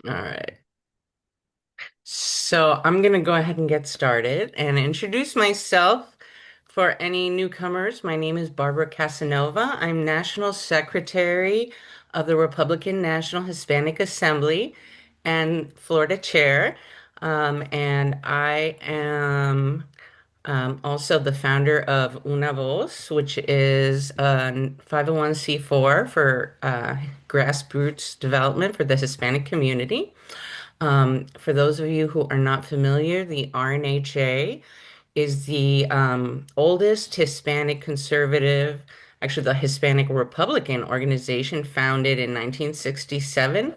All right. So I'm going to go ahead and get started and introduce myself for any newcomers. My name is Barbara Casanova. I'm National Secretary of the Republican National Hispanic Assembly and Florida Chair. And I am also the founder of Una Voz, which is a 501(c)(4 for grassroots development for the Hispanic community. For those of you who are not familiar, the RNHA is the oldest Hispanic conservative, actually the Hispanic Republican organization founded in 1967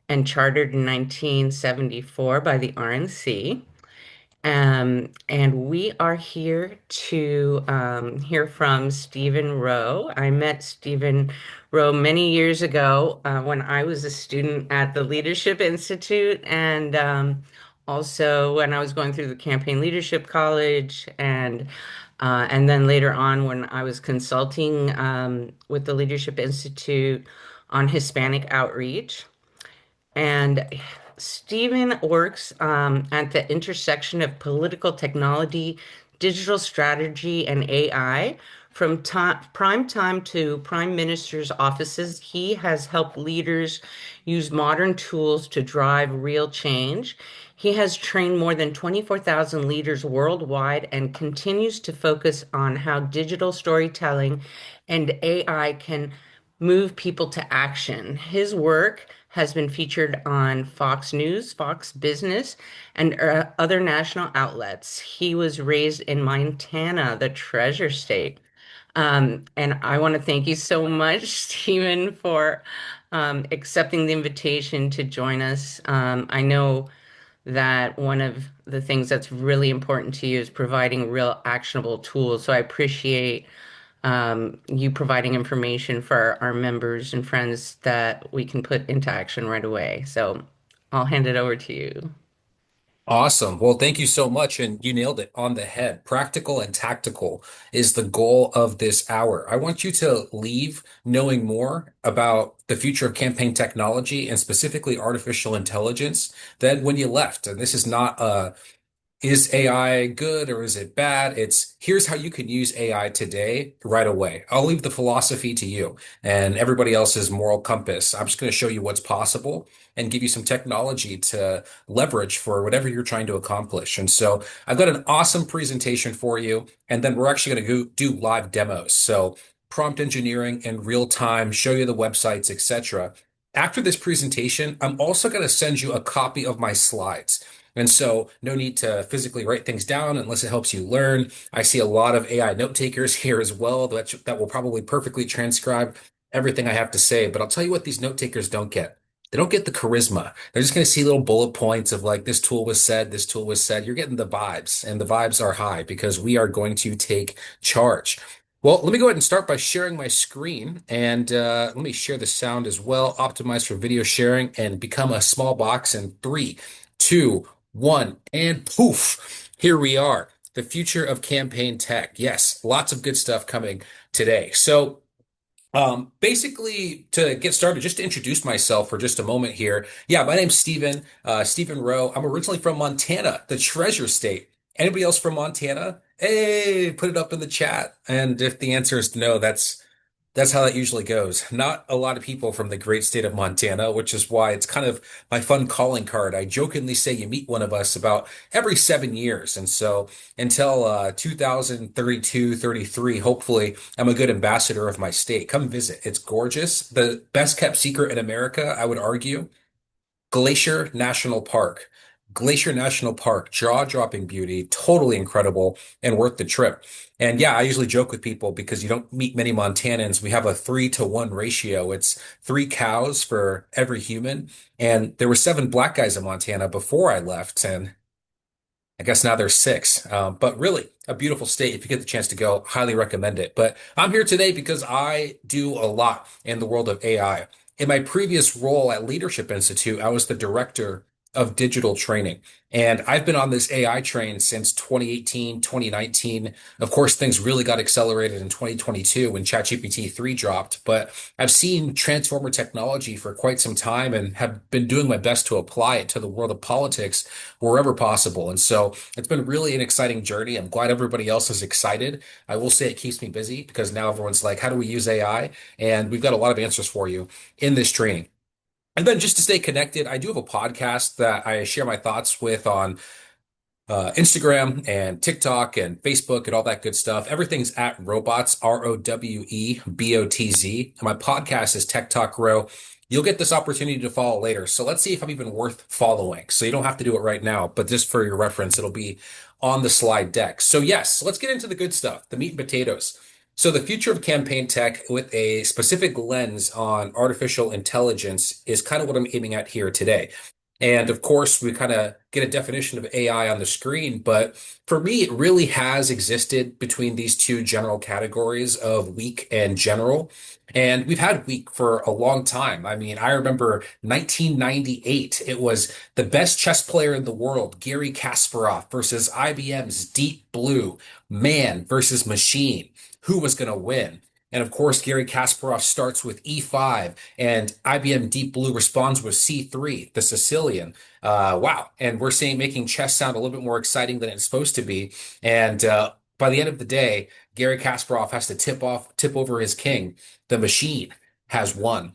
and chartered in 1974 by the RNC. And we are here to hear from Stephen Rowe. I met Stephen Rowe many years ago when I was a student at the Leadership Institute, and also when I was going through the Campaign Leadership College, and then later on when I was consulting with the Leadership Institute on Hispanic outreach. And Stephen works at the intersection of political technology, digital strategy, and AI. From prime time to prime minister's offices, he has helped leaders use modern tools to drive real change. He has trained more than 24,000 leaders worldwide and continues to focus on how digital storytelling and AI can move people to action. His work has been featured on Fox News, Fox Business, and other national outlets. He was raised in Montana, the Treasure State. And I want to thank you so much, Stephen, for accepting the invitation to join us. I know that one of the things that's really important to you is providing real actionable tools. So I appreciate you providing information for our members and friends that we can put into action right away. So I'll hand it over to you. Awesome. Well, thank you so much. And you nailed it on the head. Practical and tactical is the goal of this hour. I want you to leave knowing more about the future of campaign technology and specifically artificial intelligence than when you left. And this is not is AI good or is it bad? It's here's how you can use AI today right away. I'll leave the philosophy to you and everybody else's moral compass. I'm just going to show you what's possible and give you some technology to leverage for whatever you're trying to accomplish. And so I've got an awesome presentation for you, and then we're actually going to go do live demos. So prompt engineering in real time, show you the websites, etc. After this presentation, I'm also going to send you a copy of my slides. And so, no need to physically write things down unless it helps you learn. I see a lot of AI note takers here as well that will probably perfectly transcribe everything I have to say. But I'll tell you what these note takers don't get. They don't get the charisma. They're just going to see little bullet points of like, this tool was said, this tool was said. You're getting the vibes, and the vibes are high because we are going to take charge. Well, let me go ahead and start by sharing my screen, and let me share the sound as well, optimize for video sharing, and become a small box in 3, 2, 1, and poof, here we are. The future of campaign tech. Yes, lots of good stuff coming today. So, basically, to get started, just to introduce myself for just a moment here. Yeah, my name's Stephen Rowe. I'm originally from Montana, the Treasure State. Anybody else from Montana? Hey, put it up in the chat. And if the answer is no, that's how that usually goes. Not a lot of people from the great state of Montana, which is why it's kind of my fun calling card. I jokingly say you meet one of us about every 7 years. And so until 2032, 33, hopefully I'm a good ambassador of my state. Come visit. It's gorgeous. The best kept secret in America, I would argue. Glacier National Park. Glacier National Park, jaw-dropping beauty, totally incredible and worth the trip. And yeah, I usually joke with people because you don't meet many Montanans. We have a 3-to-1 ratio. It's 3 cows for every human. And there were 7 black guys in Montana before I left, and I guess now there's 6. But really, a beautiful state. If you get the chance to go, highly recommend it. But I'm here today because I do a lot in the world of AI. In my previous role at Leadership Institute, I was the director of digital training. And I've been on this AI train since 2018, 2019. Of course, things really got accelerated in 2022 when ChatGPT 3 dropped, but I've seen transformer technology for quite some time and have been doing my best to apply it to the world of politics wherever possible. And so it's been really an exciting journey. I'm glad everybody else is excited. I will say it keeps me busy because now everyone's like, how do we use AI? And we've got a lot of answers for you in this training. And then just to stay connected, I do have a podcast that I share my thoughts with on Instagram and TikTok and Facebook and all that good stuff. Everything's at Robots, Rowebotz. And my podcast is Tech Talk Row. You'll get this opportunity to follow later. So let's see if I'm even worth following. So you don't have to do it right now, but just for your reference, it'll be on the slide deck. So yes, let's get into the good stuff, the meat and potatoes. So the future of campaign tech with a specific lens on artificial intelligence is kind of what I'm aiming at here today. And of course, we kind of get a definition of AI on the screen, but for me, it really has existed between these two general categories of weak and general. And we've had weak for a long time. I mean, I remember 1998, it was the best chess player in the world, Garry Kasparov versus IBM's Deep Blue, man versus machine. Who was going to win? And of course, Garry Kasparov starts with E5 and IBM Deep Blue responds with C3, the Sicilian. Wow. And we're seeing making chess sound a little bit more exciting than it's supposed to be. And by the end of the day, Garry Kasparov has to tip over his king. The machine has won.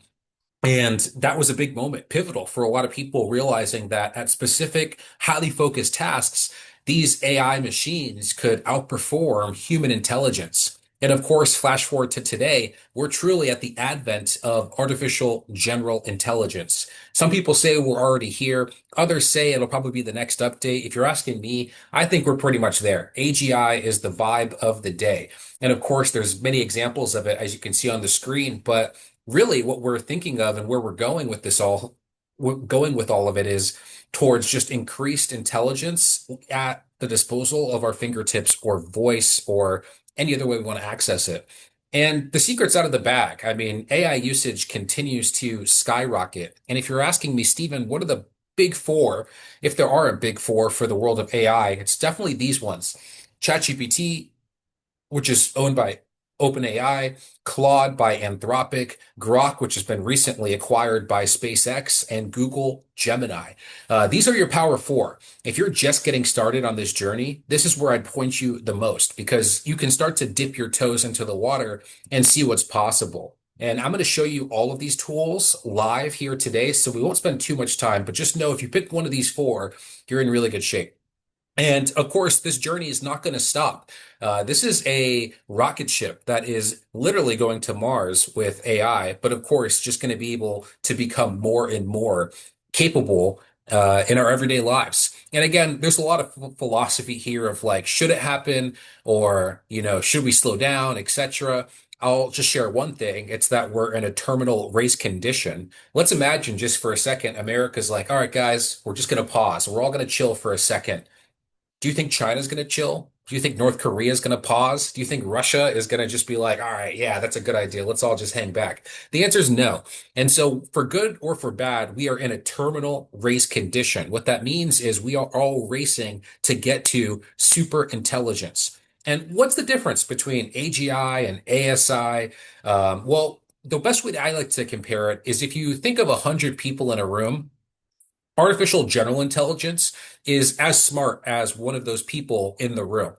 And that was a big moment, pivotal for a lot of people realizing that at specific, highly focused tasks, these AI machines could outperform human intelligence. And of course, flash forward to today, we're truly at the advent of artificial general intelligence. Some people say we're already here. Others say it'll probably be the next update. If you're asking me, I think we're pretty much there. AGI is the vibe of the day. And of course, there's many examples of it, as you can see on the screen, but really what we're thinking of and where we're going with this all, we're going with all of it is towards just increased intelligence at the disposal of our fingertips or voice or any other way we want to access it. And the secret's out of the bag. I mean, AI usage continues to skyrocket. And if you're asking me, Stephen, what are the big four, if there are a big four for the world of AI, it's definitely these ones. ChatGPT, which is owned by OpenAI, Claude by Anthropic, Grok, which has been recently acquired by SpaceX, and Google Gemini. These are your power four. If you're just getting started on this journey, this is where I'd point you the most because you can start to dip your toes into the water and see what's possible. And I'm going to show you all of these tools live here today, so we won't spend too much time, but just know if you pick one of these four, you're in really good shape. And of course, this journey is not going to stop. This is a rocket ship that is literally going to Mars with AI, but of course, just going to be able to become more and more capable in our everyday lives. And again, there's a lot of philosophy here of like, should it happen or, should we slow down, etc. I'll just share one thing. It's that we're in a terminal race condition. Let's imagine just for a second, America's like, all right, guys, we're just going to pause. We're all going to chill for a second. Do you think China's going to chill? Do you think North Korea is going to pause? Do you think Russia is going to just be like, all right, yeah, that's a good idea. Let's all just hang back? The answer is no. And so, for good or for bad, we are in a terminal race condition. What that means is we are all racing to get to super intelligence. And what's the difference between AGI and ASI? Well, the best way that I like to compare it is if you think of 100 people in a room. Artificial general intelligence is as smart as one of those people in the room.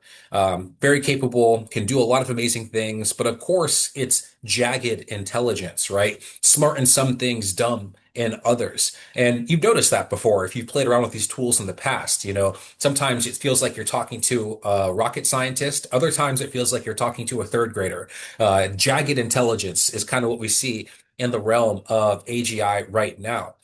Very capable, can do a lot of amazing things, but of course, it's jagged intelligence, right? Smart in some things, dumb in others. And you've noticed that before if you've played around with these tools in the past. Sometimes it feels like you're talking to a rocket scientist, other times it feels like you're talking to a third grader. Jagged intelligence is kind of what we see in the realm of AGI right now.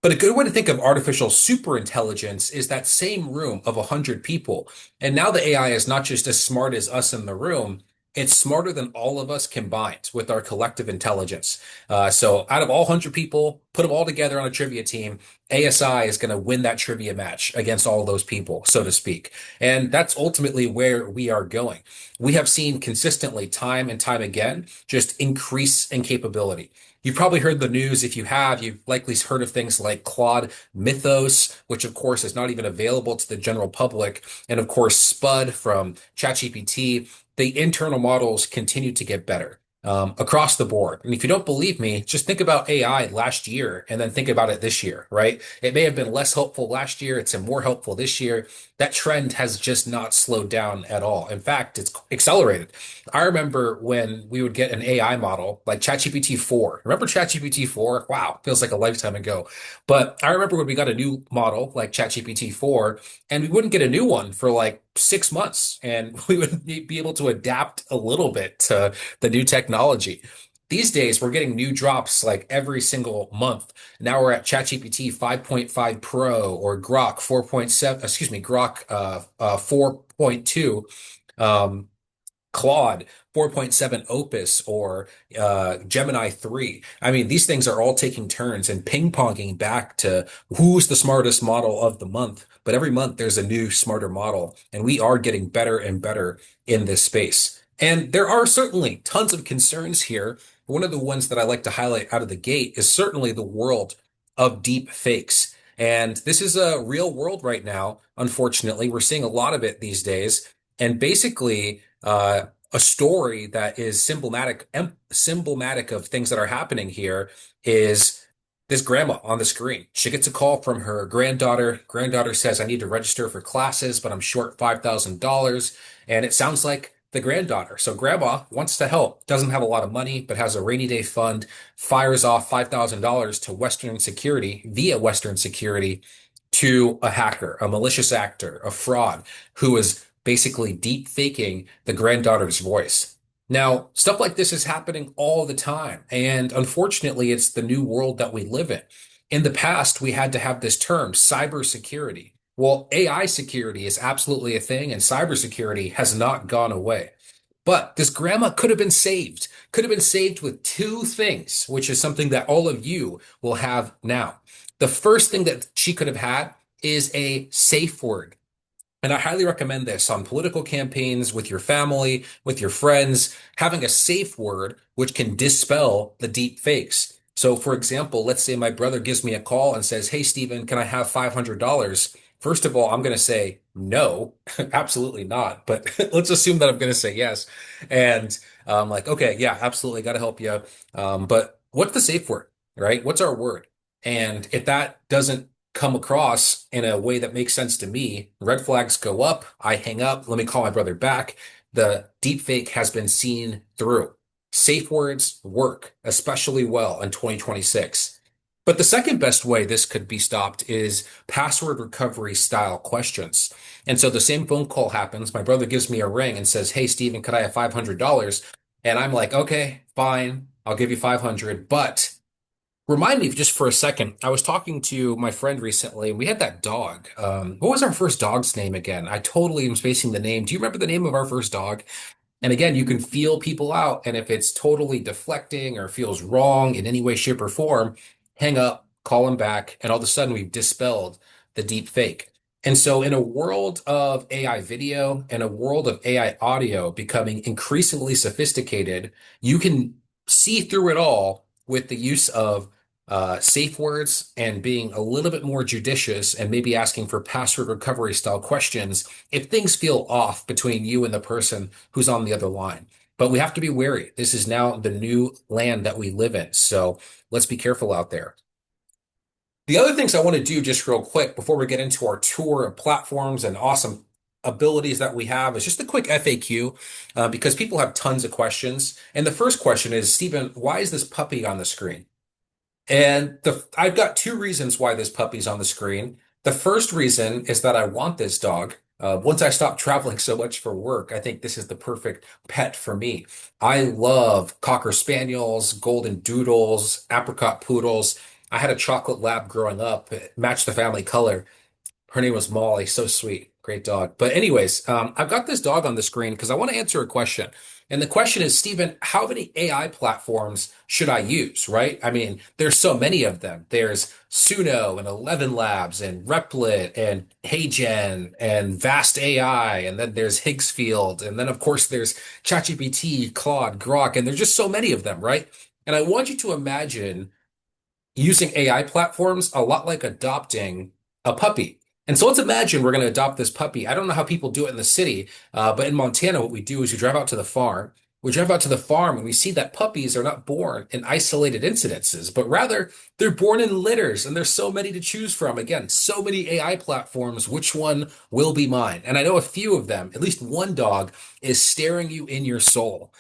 But a good way to think of artificial superintelligence is that same room of 100 people. And now the AI is not just as smart as us in the room, it's smarter than all of us combined with our collective intelligence. So out of all 100 people, put them all together on a trivia team, ASI is going to win that trivia match against all those people, so to speak. And that's ultimately where we are going. We have seen consistently, time and time again, just increase in capability. You've probably heard the news. If you have, you've likely heard of things like Claude Mythos, which of course is not even available to the general public, and of course Spud from ChatGPT. The internal models continue to get better. Across the board. And if you don't believe me, just think about AI last year and then think about it this year, right? It may have been less helpful last year. It's been more helpful this year. That trend has just not slowed down at all. In fact, it's accelerated. I remember when we would get an AI model like ChatGPT 4. Remember ChatGPT 4? Wow, feels like a lifetime ago. But I remember when we got a new model like ChatGPT 4, and we wouldn't get a new one for like 6 months, and we would be able to adapt a little bit to the new technology. These days, we're getting new drops like every single month. Now we're at ChatGPT 5.5 Pro or Grok 4.7, excuse me, Grok 4.2. Um, Claude 4.7 Opus or Gemini 3. I mean, these things are all taking turns and ping-ponging back to who's the smartest model of the month. But every month there's a new smarter model, and we are getting better and better in this space. And there are certainly tons of concerns here. One of the ones that I like to highlight out of the gate is certainly the world of deep fakes. And this is a real world right now. Unfortunately, we're seeing a lot of it these days. And basically, a story that is symptomatic of things that are happening here is this grandma on the screen. She gets a call from her granddaughter. Granddaughter says, I need to register for classes, but I'm short $5,000. And it sounds like the granddaughter. So grandma wants to help, doesn't have a lot of money, but has a rainy day fund, fires off $5,000 to Western Security via Western Security to a hacker, a malicious actor, a fraud who is basically deep faking the granddaughter's voice. Now, stuff like this is happening all the time. And unfortunately, it's the new world that we live in. In the past, we had to have this term, cybersecurity. Well, AI security is absolutely a thing, and cybersecurity has not gone away. But this grandma could have been saved with two things, which is something that all of you will have now. The first thing that she could have had is a safe word. And I highly recommend this on political campaigns, with your family, with your friends, having a safe word which can dispel the deep fakes. So, for example, let's say my brother gives me a call and says, Hey, Stephen, can I have $500? First of all, I'm going to say no, absolutely not. But let's assume that I'm going to say yes. And I'm like, okay, yeah, absolutely, got to help you. But what's the safe word, right? What's our word? And if that doesn't come across in a way that makes sense to me, red flags go up, I hang up, let me call my brother back. The deep fake has been seen through. Safe words work especially well in 2026. But the second best way this could be stopped is password recovery style questions. And so the same phone call happens. My brother gives me a ring and says, Hey, Stephen, could I have $500? And I'm like, okay, fine, I'll give you 500, but remind me just for a second. I was talking to my friend recently, and we had that dog. What was our first dog's name again? I totally am spacing the name. Do you remember the name of our first dog? And again, you can feel people out. And if it's totally deflecting or feels wrong in any way, shape, or form, hang up, call them back, and all of a sudden we've dispelled the deep fake. And so, in a world of AI video and a world of AI audio becoming increasingly sophisticated, you can see through it all with the use of safe words and being a little bit more judicious and maybe asking for password recovery style questions if things feel off between you and the person who's on the other line. But we have to be wary. This is now the new land that we live in. So let's be careful out there. The other things I want to do just real quick before we get into our tour of platforms and awesome abilities that we have is just a quick FAQ because people have tons of questions. And the first question is, Stephen, why is this puppy on the screen? And I've got two reasons why this puppy's on the screen. The first reason is that I want this dog. Once I stop traveling so much for work, I think this is the perfect pet for me. I love Cocker Spaniels, Golden Doodles, Apricot Poodles. I had a chocolate lab growing up. It matched the family color. Her name was Molly. So sweet. Great dog. But anyways, I've got this dog on the screen because I want to answer a question. And the question is, Stephen, how many AI platforms should I use, right? I mean, there's so many of them. There's Suno and 11 Labs and Replit and HeyGen and Vast AI. And then there's Higgsfield. And then, of course, there's ChatGPT, Claude, Grok. And there's just so many of them, right? And I want you to imagine using AI platforms a lot like adopting a puppy. And so let's imagine we're going to adopt this puppy. I don't know how people do it in the city, but in Montana, what we do is we drive out to the farm. We drive out to the farm and we see that puppies are not born in isolated incidences, but rather they're born in litters. And there's so many to choose from. Again, so many AI platforms. Which one will be mine? And I know a few of them, at least one dog is staring you in your soul,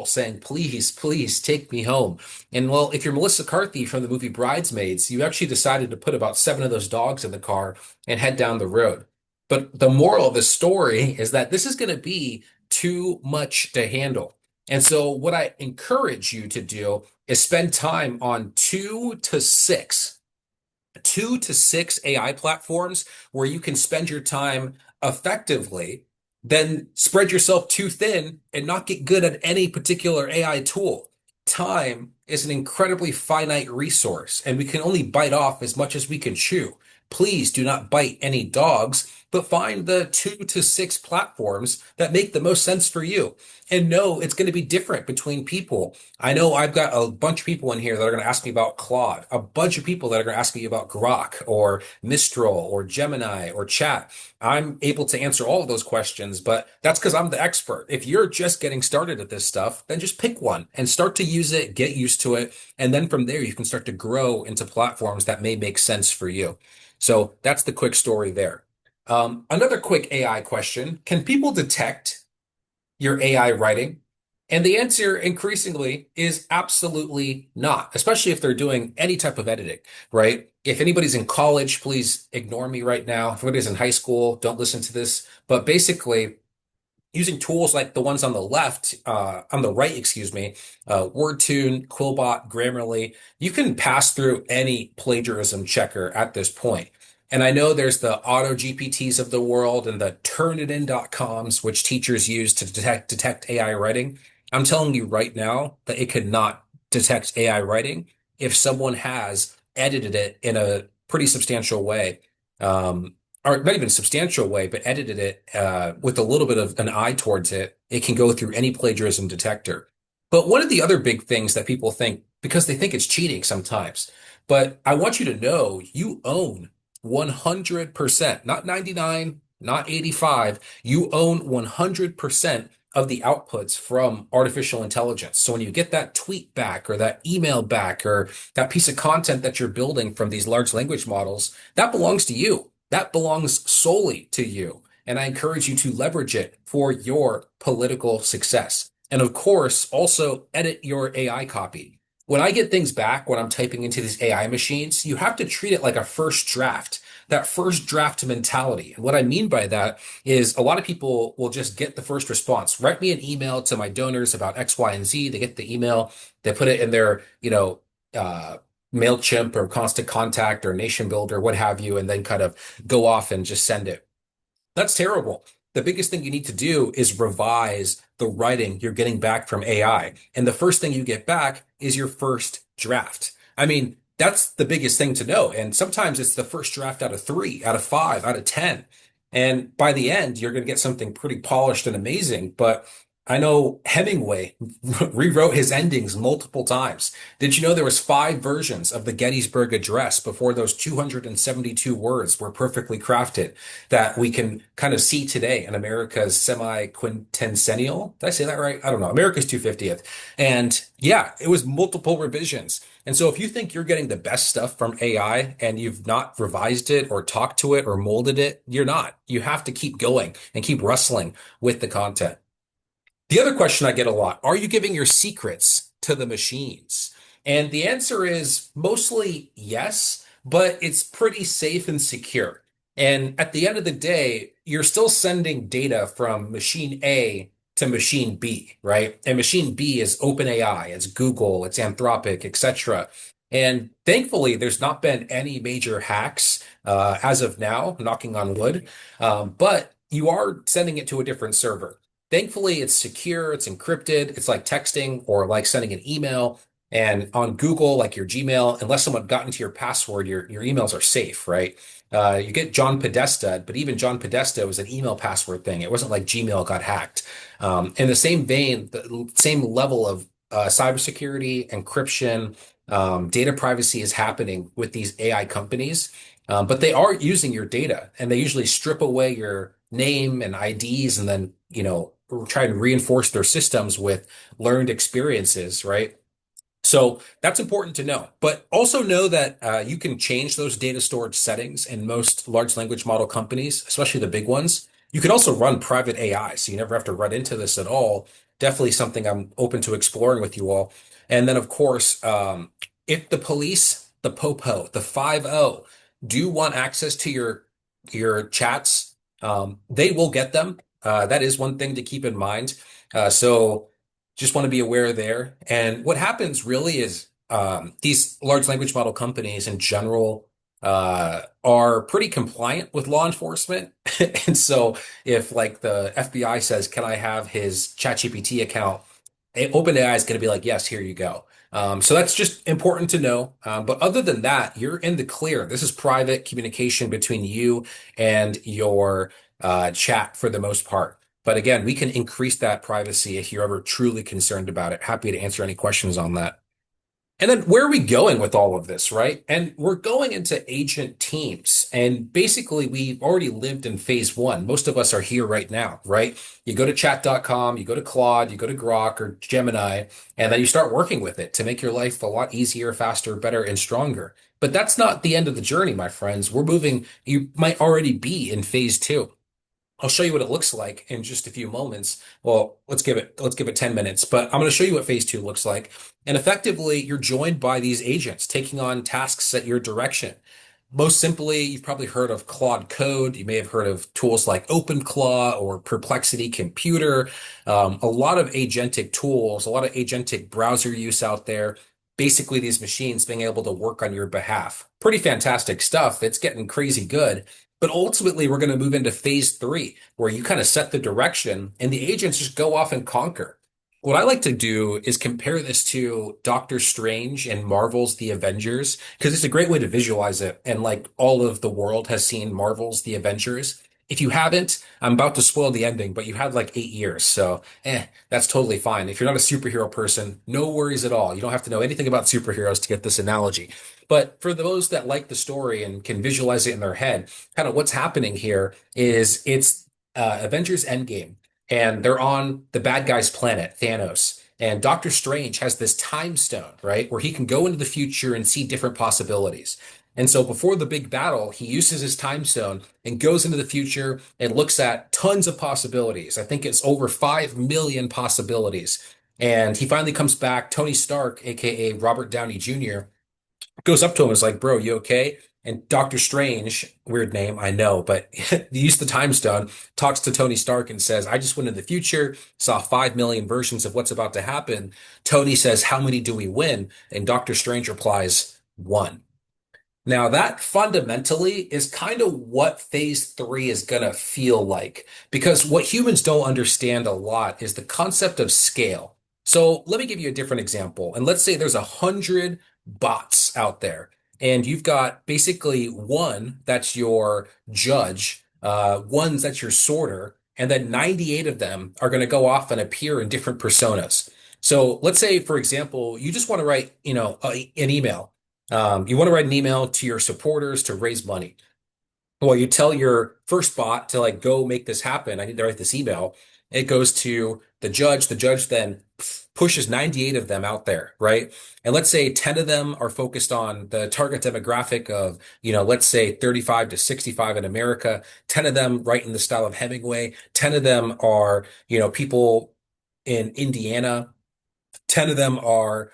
saying, please, please take me home. And well, if you're Melissa Carthy from the movie Bridesmaids, you actually decided to put about seven of those dogs in the car and head down the road. But the moral of the story is that this is going to be too much to handle. And so, what I encourage you to do is spend time on two to six AI platforms where you can spend your time effectively, then spread yourself too thin and not get good at any particular AI tool. Time is an incredibly finite resource, and we can only bite off as much as we can chew. Please do not bite any dogs, but find the two to six platforms that make the most sense for you. And know it's going to be different between people. I know I've got a bunch of people in here that are going to ask me about Claude, a bunch of people that are going to ask me about Grok or Mistral or Gemini or Chat. I'm able to answer all of those questions, but that's because I'm the expert. If you're just getting started at this stuff, then just pick one and start to use it, get used to it. And then from there, you can start to grow into platforms that may make sense for you. So that's the quick story there. Another quick AI question. Can people detect your AI writing? And the answer increasingly is absolutely not, especially if they're doing any type of editing, right? If anybody's in college, please ignore me right now. If anybody's in high school, don't listen to this. But basically, using tools like the ones on the right, excuse me, WordTune, Quillbot, Grammarly, you can pass through any plagiarism checker at this point. And I know there's the auto GPTs of the world and the turnitin.coms, which teachers use to detect AI writing. I'm telling you right now that it could not detect AI writing if someone has edited it in a pretty substantial way. Or not even substantial way, but edited it with a little bit of an eye towards it, it can go through any plagiarism detector. But one of the other big things that people think, because they think it's cheating sometimes, but I want you to know you own 100%, not 99, not 85, you own 100% of the outputs from artificial intelligence. So when you get that tweet back or that email back or that piece of content that you're building from these large language models, that belongs to you. That belongs solely to you. And I encourage you to leverage it for your political success. And of course, also edit your AI copy. When I get things back, when I'm typing into these AI machines, you have to treat it like a first draft, that first draft mentality. And what I mean by that is a lot of people will just get the first response. Write me an email to my donors about X, Y, and Z. They get the email, they put it in their, uh, MailChimp or Constant Contact or Nation Builder, what have you, and then kind of go off and just send it. That's terrible. The biggest thing you need to do is revise the writing you're getting back from AI. And the first thing you get back is your first draft. I mean, that's the biggest thing to know. And sometimes it's the first draft out of three, out of five, out of 10. And by the end, you're going to get something pretty polished and amazing. But I know Hemingway rewrote his endings multiple times. Did you know there was five versions of the Gettysburg Address before those 272 words were perfectly crafted that we can kind of see today in America's semi-quintennial? Did I say that right? I don't know. America's 250th. And yeah, it was multiple revisions. And so if you think you're getting the best stuff from AI and you've not revised it or talked to it or molded it, you're not. You have to keep going and keep wrestling with the content. The other question I get a lot, are you giving your secrets to the machines? And the answer is mostly yes, but it's pretty safe and secure. And at the end of the day, you're still sending data from machine A to machine B, right? And machine B is OpenAI, it's Google, it's Anthropic, etc. And thankfully, there's not been any major hacks as of now, knocking on wood. But you are sending it to a different server. Thankfully, it's secure, it's encrypted, it's like texting or like sending an email. And on Google, like your Gmail, unless someone got into your password, your emails are safe, right? You get John Podesta, but even John Podesta was an email password thing. It wasn't like Gmail got hacked. In the same vein, the same level of cybersecurity, encryption, data privacy is happening with these AI companies. But they are using your data and they usually strip away your name and IDs and then, try and reinforce their systems with learned experiences, right? So that's important to know. But also know that you can change those data storage settings in most large language model companies, especially the big ones. You can also run private AI, so you never have to run into this at all. Definitely something I'm open to exploring with you all. And then, of course, if the police, the popo, the 5-0 do want access to your chats, they will get them. That is one thing to keep in mind. So just want to be aware there. And what happens really is these large language model companies in general are pretty compliant with law enforcement. And so if like the FBI says, can I have his ChatGPT account? OpenAI is going to be like, yes, here you go. So that's just important to know. But other than that, you're in the clear. This is private communication between you and your chat for the most part. But again, we can increase that privacy if you're ever truly concerned about it. Happy to answer any questions on that. And then where are we going with all of this, right? And we're going into agent teams. And basically, we've already lived in phase one. Most of us are here right now, right? You go to chat.com, you go to Claude, you go to Grok or Gemini, and then you start working with it to make your life a lot easier, faster, better, and stronger. But that's not the end of the journey, my friends. We're moving, you might already be in phase two. I'll show you what it looks like in just a few moments. Well, let's give it 10 minutes, but I'm going to show you what phase two looks like. And effectively, you're joined by these agents taking on tasks at your direction. Most simply, you've probably heard of Claude Code. You may have heard of tools like OpenClaw or Perplexity Computer. A lot of agentic tools, a lot of agentic browser use out there. Basically, these machines being able to work on your behalf. Pretty fantastic stuff. It's getting crazy good. But ultimately, we're going to move into phase three, where you kind of set the direction and the agents just go off and conquer. What I like to do is compare this to Doctor Strange and Marvel's The Avengers, because it's a great way to visualize it. And like all of the world has seen Marvel's The Avengers. If you haven't, I'm about to spoil the ending, but you had like 8 years. So, that's totally fine. If you're not a superhero person, no worries at all. You don't have to know anything about superheroes to get this analogy. But for those that like the story and can visualize it in their head, kind of what's happening here is it's Avengers Endgame, and they're on the bad guy's planet, Thanos. And Doctor Strange has this time stone, right, where he can go into the future and see different possibilities. And so before the big battle, he uses his time stone and goes into the future and looks at tons of possibilities. I think it's over 5 million possibilities. And he finally comes back. Tony Stark, aka Robert Downey Jr., goes up to him and is like, bro, you okay? And Doctor Strange, weird name, I know, but he used the time stone, talks to Tony Stark and says, I just went in the future, saw 5 million versions of what's about to happen. Tony says, how many do we win? And Doctor Strange replies, one. Now, that fundamentally is kind of what phase three is going to feel like, because what humans don't understand a lot is the concept of scale. So let me give you a different example. And let's say there's 100 bots out there, and you've got basically one that's your judge, one that's your sorter, and then 98 of them are going to go off and appear in different personas. So let's say, for example, you just want to write, an email. You want to write an email to your supporters to raise money. Well, you tell your first bot to like go make this happen. I need to write this email. It goes to the judge. The judge then pushes 98 of them out there, right? And let's say 10 of them are focused on the target demographic of, let's say 35 to 65 in America. 10 of them write in the style of Hemingway. 10 of them are, people in Indiana. 10 of them are,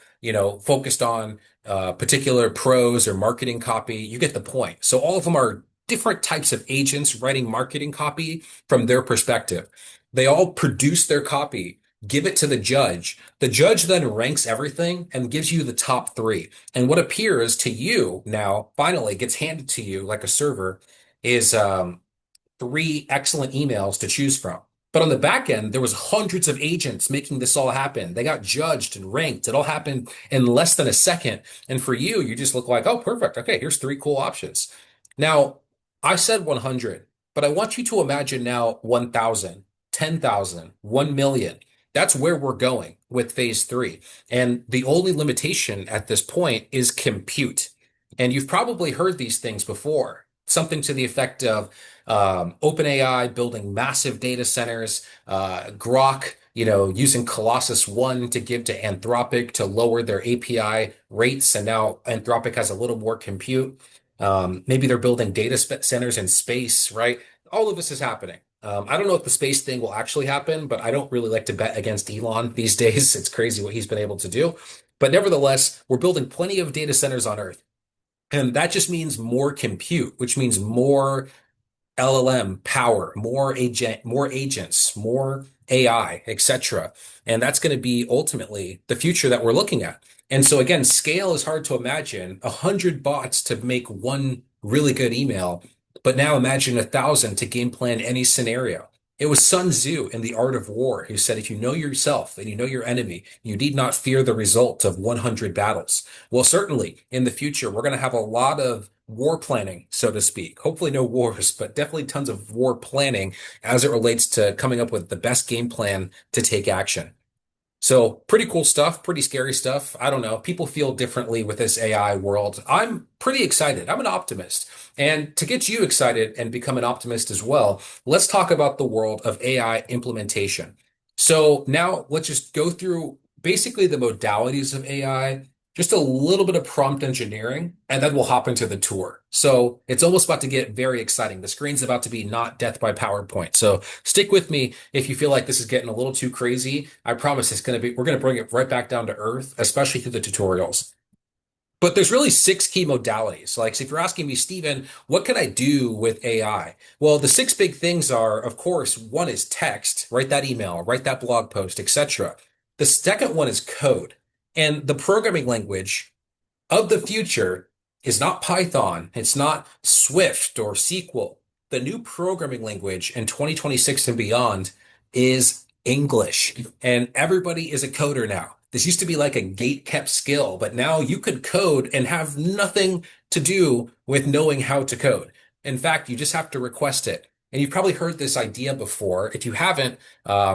focused on particular prose or marketing copy. You get the point. So all of them are different types of agents writing marketing copy from their perspective. They all produce their copy, give it to the judge. The judge then ranks everything and gives you the top three. And what appears to you now, finally gets handed to you like a server, is three excellent emails to choose from. But on the back end, there was hundreds of agents making this all happen. They got judged and ranked. It all happened in less than a second. And for you, you just look like, oh, perfect. Okay, here's three cool options. Now, I said 100, but I want you to imagine now 1,000, 10,000, 1 million. That's where we're going with phase three. And the only limitation at this point is compute. And you've probably heard these things before, something to the effect of OpenAI building massive data centers, Grok, using Colossus 1 to give to Anthropic to lower their API rates. And now Anthropic has a little more compute. Maybe they're building centers in space, right? All of this is happening. I don't know if the space thing will actually happen, but I don't really like to bet against Elon these days. It's crazy what he's been able to do. But nevertheless, we're building plenty of data centers on Earth. And that just means more compute, which means more LLM power, more agents, more AI, etc. And that's going to be ultimately the future that we're looking at. And so again, scale is hard to imagine. 100 bots to make one really good email, but now imagine 1,000 to game plan any scenario. It was Sun Tzu in The Art of War who said, if you know yourself and you know your enemy, you need not fear the result of 100 battles. Well, certainly in the future, we're going to have a lot of war planning, so to speak. Hopefully no wars, but definitely tons of war planning as it relates to coming up with the best game plan to take action. So pretty cool stuff, pretty scary stuff. I don't know. People feel differently with this AI world. I'm pretty excited. I'm an optimist. And to get you excited and become an optimist as well, let's talk about the world of AI implementation. So now let's just go through basically the modalities of AI, just a little bit of prompt engineering, and then we'll hop into the tour. So it's almost about to get very exciting. The screen's about to be not death by PowerPoint. So stick with me if you feel like this is getting a little too crazy. I promise we're going to bring it right back down to earth, especially through the tutorials. But there's really six key modalities. Like, so if you're asking me, Stephen, what can I do with AI? Well, the six big things are, of course, one is text, write that email, write that blog post, etc. The second one is code. And the programming language of the future is not Python. It's not Swift or SQL. The new programming language in 2026 and beyond is English. And everybody is a coder now. This used to be like a gate kept skill, but now you could code and have nothing to do with knowing how to code. In fact, you just have to request it. And you've probably heard this idea before. If you haven't,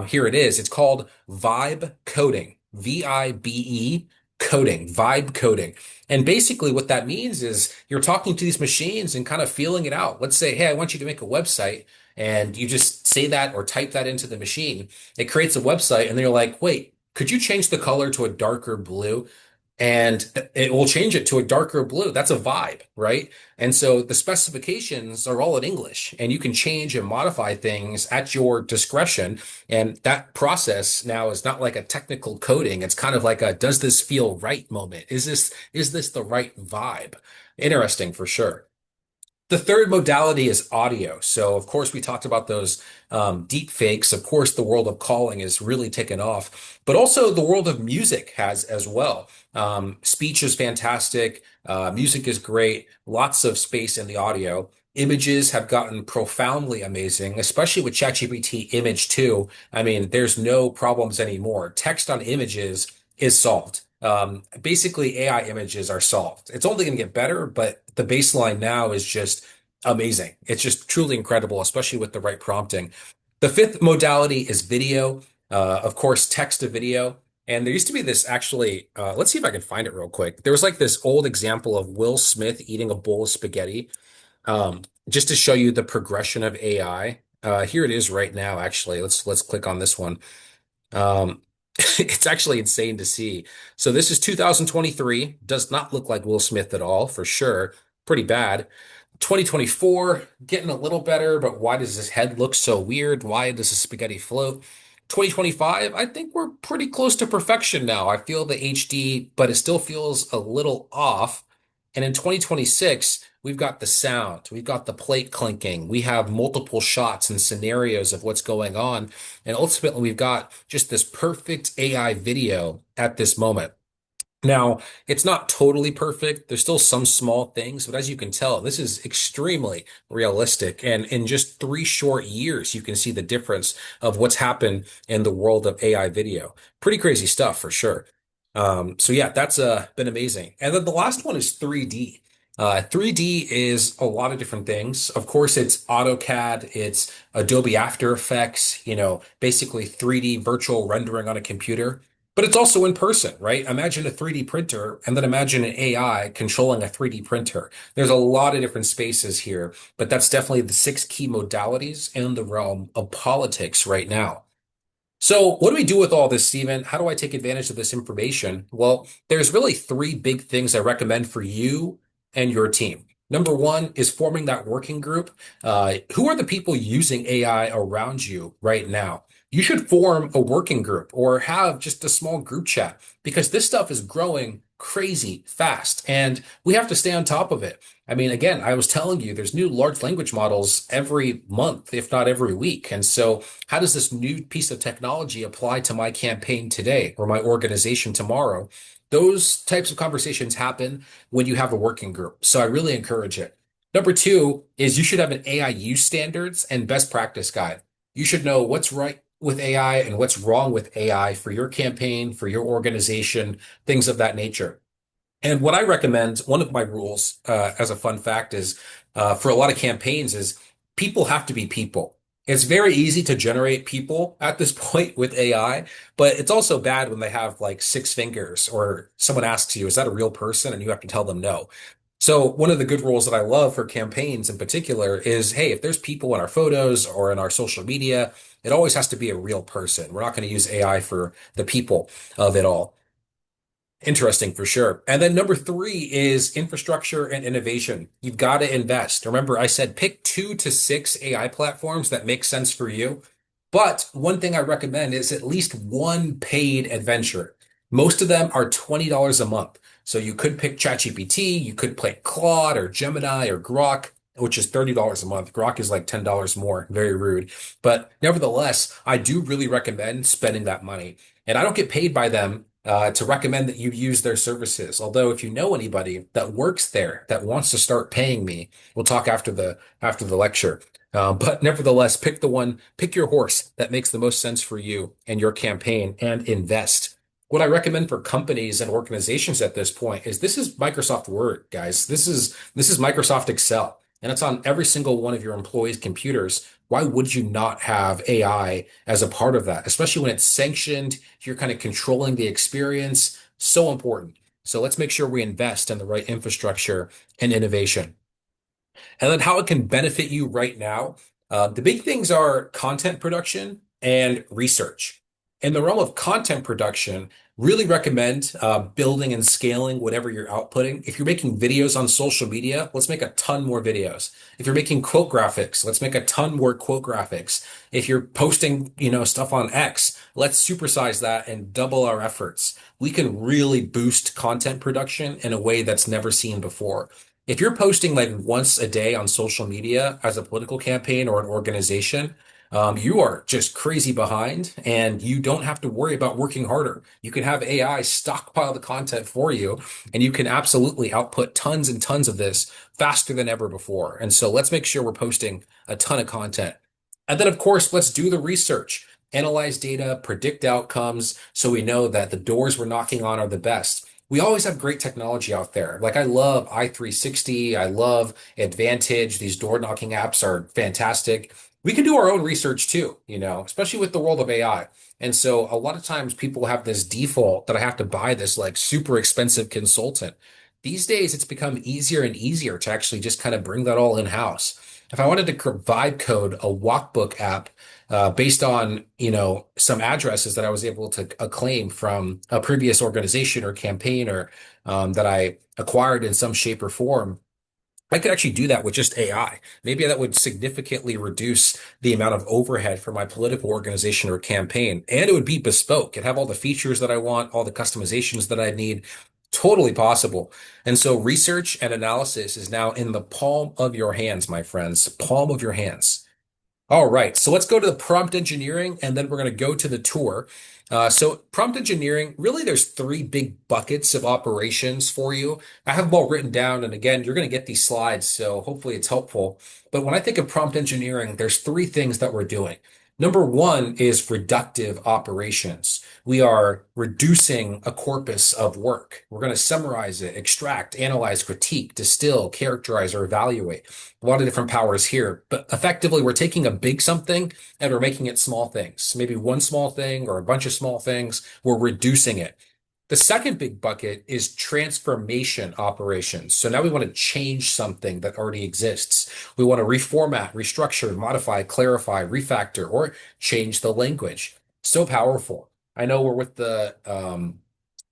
here it is. It's called vibe coding, VIBE coding, vibe coding. And basically, what that means is you're talking to these machines and kind of feeling it out. Let's say, hey, I want you to make a website. And you just say that or type that into the machine. It creates a website, and then you're like, wait, could you change the color to a darker blue? And it will change it to a darker blue. That's a vibe, right? And so the specifications are all in English, and you can change and modify things at your discretion. And that process now is not like a technical coding. It's kind of like a does this feel right moment? Is this the right vibe? Interesting for sure. The third modality is audio. So, of course, we talked about those deep fakes. Of course, the world of calling is really taken off, but also the world of music has as well. Speech is fantastic. Music is great. Lots of space in the audio. Images have gotten profoundly amazing, especially with ChatGPT Image 2. I mean, there's no problems anymore. Text on images is solved. Basically, AI images are solved. It's only going to get better, but the baseline now is just amazing. It's just truly incredible, especially with the right prompting. The fifth modality is video. Of course, text to video. And there used to be this actually, let's see if I can find it real quick. There was like this old example of Will Smith eating a bowl of spaghetti, just to show you the progression of AI. Here it is right now, actually. Let's click on this one. Um, it's actually insane to see. So this is 2023. Does not look like Will Smith at all, for sure. Pretty bad. 2024, getting a little better, but why does his head look so weird? Why does the spaghetti float? 2025, I think we're pretty close to perfection now. I feel the HD, but it still feels a little off. And in 2026, we've got the sound, we've got the plate clinking, we have multiple shots and scenarios of what's going on. And ultimately, we've got just this perfect AI video at this moment. Now, it's not totally perfect. There's still some small things, but as you can tell, this is extremely realistic. And in just 3 short years, you can see the difference of what's happened in the world of AI video. Pretty crazy stuff for sure. So yeah, that's been amazing. And then the last one is 3D. 3D is a lot of different things. Of course, it's AutoCAD, it's Adobe After Effects, basically 3D virtual rendering on a computer. But it's also in person, right? Imagine a 3D printer and then imagine an AI controlling a 3D printer. There's a lot of different spaces here, but that's definitely the six key modalities in the realm of politics right now. So, what do we do with all this, Stephen? How do I take advantage of this information? Well, there's really three big things I recommend for you and your team. Number one is forming that working group. Who are the people using AI around you right now? You should form a working group or have just a small group chat because this stuff is growing crazy fast and we have to stay on top of it. I mean, again, I was telling you there's new large language models every month, if not every week. And so, how does this new piece of technology apply to my campaign today or my organization tomorrow? Those types of conversations happen when you have a working group. So I really encourage it. Number two is you should have an AI use standards and best practice guide. You should know what's right with AI and what's wrong with AI for your campaign, for your organization, things of that nature. And what I recommend, one of my rules, as a fun fact, is for a lot of campaigns is people have to be people. It's very easy to generate people at this point with AI, but it's also bad when they have like six fingers or someone asks you, is that a real person? And you have to tell them no. So one of the good rules that I love for campaigns in particular is, hey, if there's people in our photos or in our social media, it always has to be a real person. We're not going to use AI for the people of it all. Interesting for sure. And then number three is infrastructure and innovation. You've got to invest. Remember, I said pick 2 to 6 AI platforms that make sense for you. But one thing I recommend is at least one paid adventure. Most of them are $20 a month. So you could pick ChatGPT, you could pick Claude or Gemini or Grok, which is $30 a month. Grok is like $10 more. Very rude. But nevertheless, I do really recommend spending that money. And I don't get paid by them to recommend that you use their services. Although if you know anybody that works there that wants to start paying me, we'll talk after the lecture. But nevertheless, pick your horse that makes the most sense for you and your campaign and invest. What I recommend for companies and organizations at this point is this is Microsoft Word, guys. This is Microsoft Excel, and it's on every single one of your employees' computers. Why would you not have AI as a part of that, especially when it's sanctioned? You're kind of controlling the experience. So important. So let's make sure we invest in the right infrastructure and innovation. And then how it can benefit you right now. The big things are content production and research. In the realm of content production, really recommend building and scaling whatever you're outputting. If you're making videos on social media, let's make a ton more videos. If you're making quote graphics, let's make a ton more quote graphics. If you're posting, stuff on X, let's supersize that and double our efforts. We can really boost content production in a way that's never seen before. If you're posting like once a day on social media as a political campaign or an organization, you are just crazy behind and you don't have to worry about working harder. You can have AI stockpile the content for you and you can absolutely output tons and tons of this faster than ever before. And so let's make sure we're posting a ton of content. And then, of course, let's do the research, analyze data, predict outcomes so we know that the doors we're knocking on are the best. We always have great technology out there. Like I love i360, I love Advantage. These door knocking apps are fantastic. We can do our own research too, especially with the world of AI. And so a lot of times people have this default that I have to buy this like super expensive consultant. These days, it's become easier and easier to actually just kind of bring that all in-house. If I wanted to vibe code a walkbook app based on, some addresses that I was able to claim from a previous organization or campaign or that I acquired in some shape or form, I could actually do that with just AI. Maybe that would significantly reduce the amount of overhead for my political organization or campaign. And it would be bespoke. It'd have all the features that I want, all the customizations that I need. Totally possible. And so research and analysis is now in the palm of your hands, my friends. Palm of your hands. All right, so let's go to the prompt engineering and then we're going to go to the tour. So prompt engineering, really there's three big buckets of operations for you. I have them all written down, and again, you're going to get these slides, so hopefully it's helpful. But when I think of prompt engineering, there's three things that we're doing. Number one is reductive operations. We are reducing a corpus of work. We're going to summarize it, extract, analyze, critique, distill, characterize, or evaluate. A lot of different powers here, but effectively, we're taking a big something and we're making it small things. Maybe one small thing or a bunch of small things. We're reducing it. The second big bucket is transformation operations. So now we want to change something that already exists. We want to reformat, restructure, modify, clarify, refactor, or change the language. So powerful. I know we're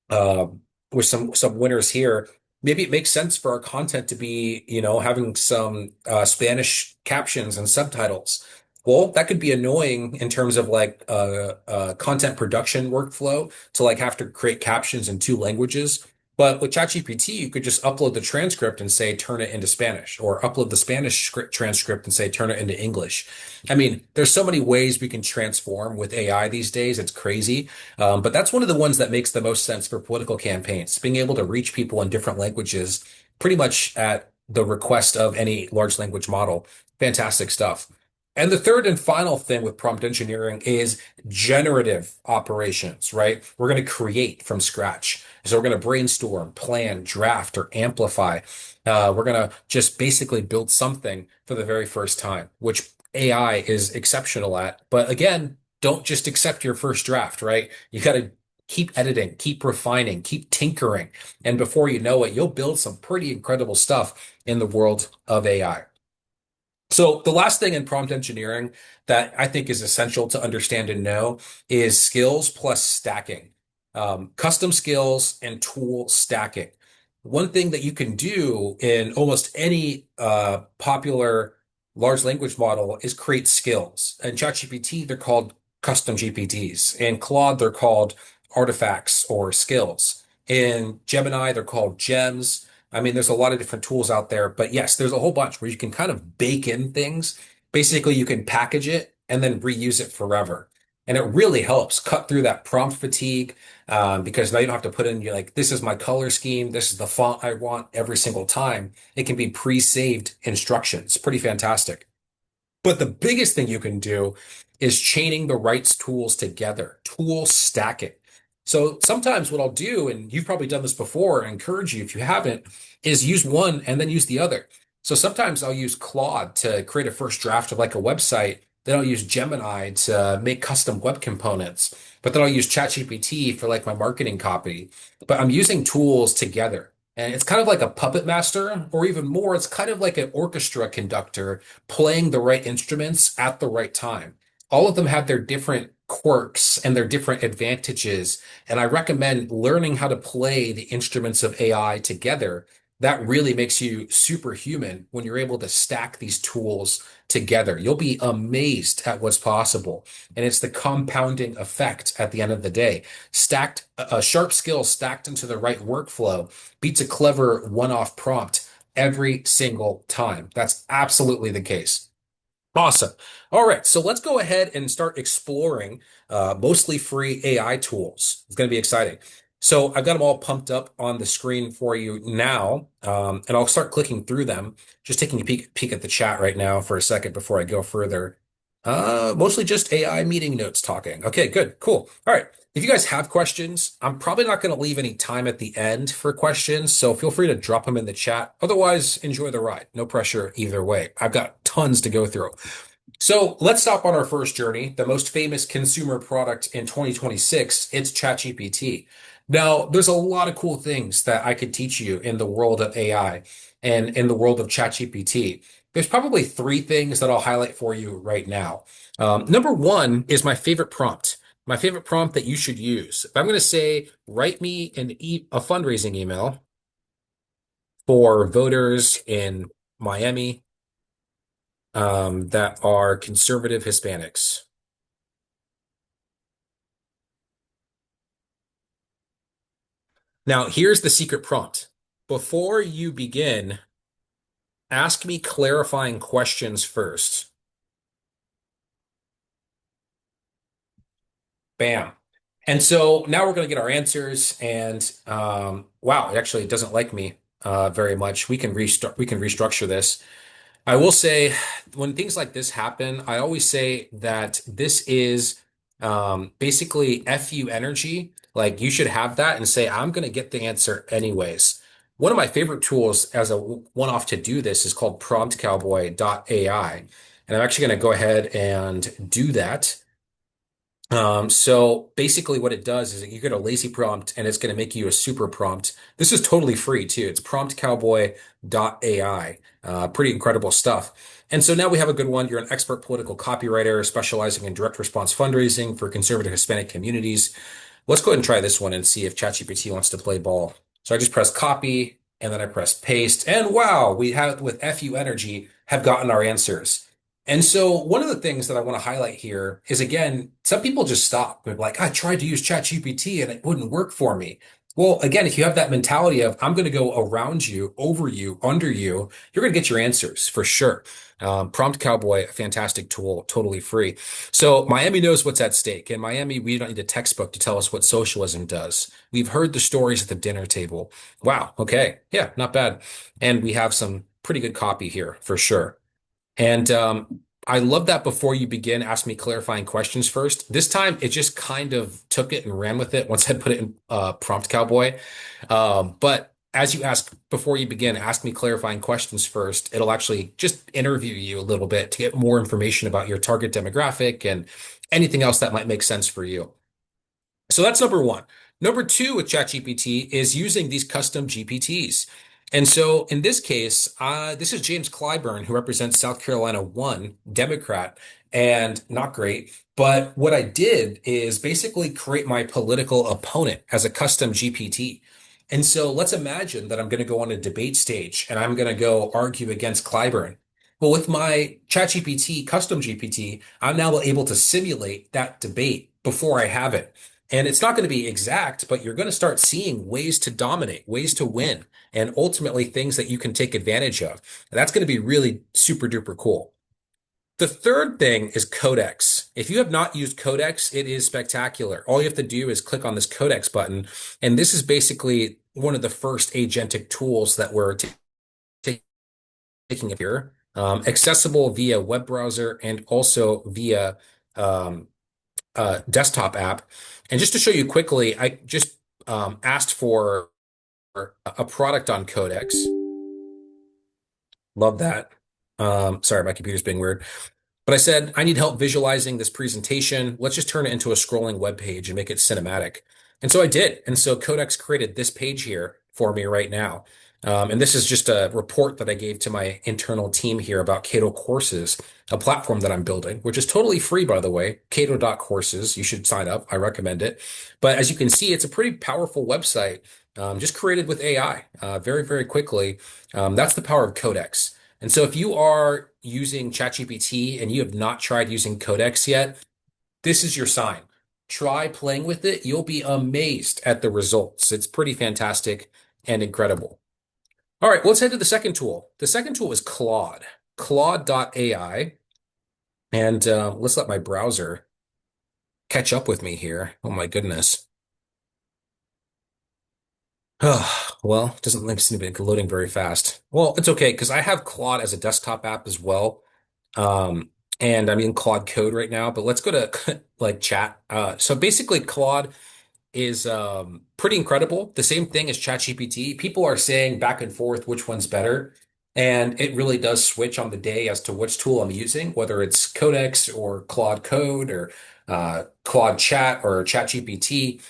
uh, with some winners here. Maybe it makes sense for our content to be, having some Spanish captions and subtitles. Well, that could be annoying in terms of like content production workflow to like have to create captions in two languages. But with ChatGPT, you could just upload the transcript and say turn it into Spanish, or upload the Spanish script transcript and say turn it into English. I mean, there's so many ways we can transform with AI these days. It's crazy. But that's one of the ones that makes the most sense for political campaigns, being able to reach people in different languages pretty much at the request of any large language model. Fantastic stuff. And the third and final thing with prompt engineering is generative operations, right? We're going to create from scratch. So we're going to brainstorm, plan, draft, or amplify. We're going to just basically build something for the very first time, which AI is exceptional at. But again, don't just accept your first draft, right? You got to keep editing, keep refining, keep tinkering. And before you know it, you'll build some pretty incredible stuff in the world of AI. So the last thing in prompt engineering that I think is essential to understand and know is skills plus stacking, custom skills and tool stacking. One thing that you can do in almost any popular large language model is create skills. In ChatGPT, they're called custom GPTs. In Claude, they're called artifacts or skills. In Gemini, they're called gems. I mean, there's a lot of different tools out there, but yes, there's a whole bunch where you can kind of bake in things. Basically, you can package it and then reuse it forever. And it really helps cut through that prompt fatigue because now you don't have to put in, you're like, this is my color scheme, this is the font I want every single time. It can be pre-saved instructions. Pretty fantastic. But the biggest thing you can do is chaining the right tools together, tool stacking. So sometimes what I'll do, and you've probably done this before, I encourage you if you haven't, is use one and then use the other. So sometimes I'll use Claude to create a first draft of like a website. Then I'll use Gemini to make custom web components. But then I'll use ChatGPT for like my marketing copy. But I'm using tools together. And it's kind of like a puppet master, or even more, it's kind of like an orchestra conductor playing the right instruments at the right time. All of them have their different quirks and their different advantages. And I recommend learning how to play the instruments of AI together. That really makes you superhuman when you're able to stack these tools together. You'll be amazed at what's possible. And it's the compounding effect at the end of the day. Stacked, a sharp skill stacked into the right workflow beats a clever one-off prompt every single time. That's absolutely the case. Awesome. All right, so let's go ahead and start exploring mostly free AI tools. It's going to be exciting. So I've got them all pumped up on the screen for you now, and I'll start clicking through them. Just taking a peek at the chat right now for a second before I go further. Mostly just AI meeting notes talking. Okay, good, cool. All right. If you guys have questions, I'm probably not going to leave any time at the end for questions, so feel free to drop them in the chat. Otherwise, enjoy the ride. No pressure either way. I've got tons to go through. So let's stop on our first journey. The most famous consumer product in 2026, it's ChatGPT. Now, there's a lot of cool things that I could teach you in the world of AI and in the world of ChatGPT. There's probably three things that I'll highlight for you right now. Number one is my favorite prompt. My favorite prompt that you should use. If I'm going to say, write me a fundraising email for voters in Miami that are conservative Hispanics. Now, here's the secret prompt. Before you begin, ask me clarifying questions first. Bam. And so now we're going to get our answers. And wow, it actually doesn't like me very much. We can restructure this. I will say when things like this happen, I always say that this is basically FU energy. Like you should have that and say, I'm going to get the answer anyways. One of my favorite tools as a one-off to do this is called promptcowboy.ai. And I'm actually going to go ahead and do that. So basically what it does is that you get a lazy prompt and it's going to make you a super prompt. This is totally free too. It's promptcowboy.ai. Pretty incredible stuff. And so now we have a good one. You're an expert political copywriter specializing in direct response fundraising for conservative Hispanic communities. Let's go ahead and try this one and see if ChatGPT wants to play ball. So I just press copy and then I press paste. And wow, we have with FU Energy have gotten our answers. And so one of the things that I want to highlight here is again, some people just stop. They're like, I tried to use ChatGPT and it wouldn't work for me. Well, again, if you have that mentality of I'm going to go around you, over you, under you, you're going to get your answers for sure. Prompt Cowboy, a fantastic tool, totally free. So Miami knows what's at stake. In Miami, we don't need a textbook to tell us what socialism does. We've heard the stories at the dinner table. Wow. Okay. Yeah, not bad. And we have some pretty good copy here for sure. And I love that before you begin, ask me clarifying questions first. This time, it just kind of took it and ran with it once I put it in Prompt Cowboy. But as you ask before you begin, ask me clarifying questions first. It'll actually just interview you a little bit to get more information about your target demographic and anything else that might make sense for you. So that's number one. Number two with ChatGPT is using these custom GPTs. And so in this case, this is James Clyburn, who represents South Carolina 1, Democrat, and not great. But what I did is basically create my political opponent as a custom GPT. And so let's imagine that I'm going to go on a debate stage and I'm going to go argue against Clyburn. Well, with my ChatGPT, custom GPT, I'm now able to simulate that debate before I have it. And it's not going to be exact, but you're going to start seeing ways to dominate, ways to win, and ultimately things that you can take advantage of. And that's going to be really super duper cool. The third thing is Codex. If you have not used Codex, it is spectacular. All you have to do is click on this Codex button. And this is basically one of the first agentic tools that we're taking here, accessible via web browser and also via um, desktop app. And just to show you quickly, I just asked for a product on Codex. Love that. Sorry, my computer's being weird. But I said, I need help visualizing this presentation. Let's just turn it into a scrolling web page and make it cinematic. And so I did. And so Codex created this page here for me right now. And this is just a report that I gave to my internal team here about Cato Courses, a platform that I'm building, which is totally free, by the way, cato.courses. You should sign up. I recommend it. But as you can see, it's a pretty powerful website, just created with AI very, very quickly. That's the power of Codex. And so if you are using ChatGPT and you have not tried using Codex yet, this is your sign. Try playing with it. You'll be amazed at the results. It's pretty fantastic and incredible. All right, let's head to the second tool. The second tool is Claude, Claude.ai. And let's let my browser catch up with me here. Oh my goodness. Well, it doesn't seem to be loading very fast. Well, it's okay because I have Claude as a desktop app as well. Um, and I'm in Claude Code right now, but let's go to like chat. So basically, Claude is pretty incredible. The same thing as ChatGPT. People are saying back and forth which one's better. And it really does switch on the day as to which tool I'm using, whether it's Codex or Claude Code or Claude Chat or ChatGPT.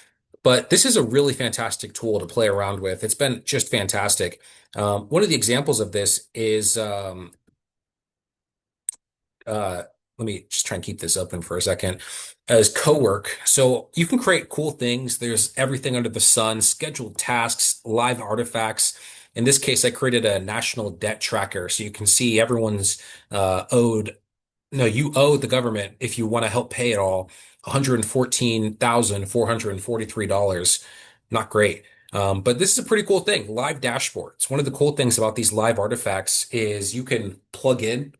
But this is a really fantastic tool to play around with. It's been just fantastic. One of the examples of this is uh, let me just try and keep this open for a second, as cowork. So you can create cool things. There's everything under the sun, scheduled tasks, live artifacts. In this case, I created a national debt tracker so you can see everyone's owed. No, you owe the government if you want to help pay it all, $114,443. Not great. But this is a pretty cool thing. Live dashboards. One of the cool things about these live artifacts is you can plug in